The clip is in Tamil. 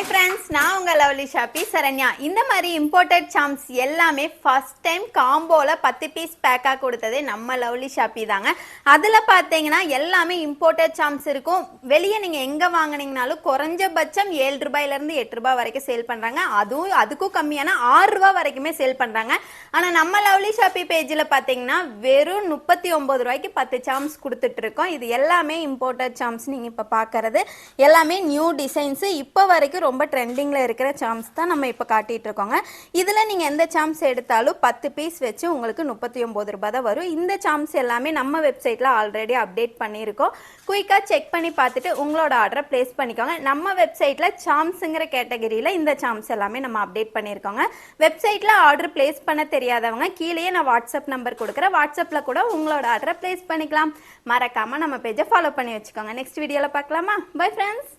Hi friends, நான் உங்க லவ்லி ஷாப்பி சரண்யா. இந்த மாதிரி இம்போர்ட்டட் சாம்ஸ் எல்லாமே ஃபர்ஸ்ட் டைம் காம்போல 10 பீஸ் பேக்கா கொடுத்ததே நம்ம லவ்லி ஷாப்பி தாங்க. அதுல பாத்தீங்கன்னா எல்லாமே இம்போர்ட்டட் சாம்ஸ் இருக்கும். வெளியே நீங்க எங்க வாங்குனீங்கனாலும் குறைஞ்சபட்சம் 7 ரூபாயில இருந்து 8 ரூபாய் வரைக்கும் சேல் பண்றாங்க. அதுக்கும் கம்மியான 6 ரூபாய் வரைக்குமே சேல் பண்றாங்க. ஆனா நம்ம லவ்லி ஷாப்பி பேஜ்ல பாத்தீங்கன்னா வெறும் 39 ரூபாய்க்கு 10 சாம்ஸ் கொடுத்துட்டு இருக்கோம். இது எல்லாமே இம்போர்ட்டட் சாம்ஸ். நீங்க இப்ப பாக்குறது எல்லாமே நியூ டிசைன்ஸ். இப்ப வரைக்கும் ரொம்ப ட்ரெண்டிங்ல இருக்கிற சாம்ஸ் தான் நம்ம இப்போ காட்டிட்டு இருக்கோங்க. இதுல நீங்க எந்த சாம்ஸ் எடுத்தாலும் 10 பீஸ் வச்சு உங்களுக்கு 39 ரூபாய் தான் வரும். இந்த சாம்ஸ் எல்லாமே நம்ம வெப்சைட்ல ஆல்ரெடி அப்டேட் பண்ணியிருக்கோம். குயிக்கா செக் பண்ணி பார்த்துட்டு உங்களோட ஆர்டரை பிளேஸ் பண்ணிக்கோங்க. நம்ம வெப்சைட்ல சாம்ஸ்ங்கிற கேட்டகரியில இந்த சாம்ஸ் எல்லாமே நம்ம அப்டேட் பண்ணியிருக்கோங்க. வெப்சைட்ல ஆர்டர் பிளேஸ் பண்ண தெரியாதவங்க கீழேயே நான் வாட்ஸ்அப் நம்பர் கொடுக்குறேன். வாட்ஸ்அப்ல கூட உங்களோட ஆர்டரை பிளேஸ் பண்ணிக்கலாம். மறக்காம நம்ம பேஜை ஃபாலோ பண்ணி வச்சுக்கோங்க. நெக்ஸ்ட் வீடியோல பார்க்கலாமா? Bye friends.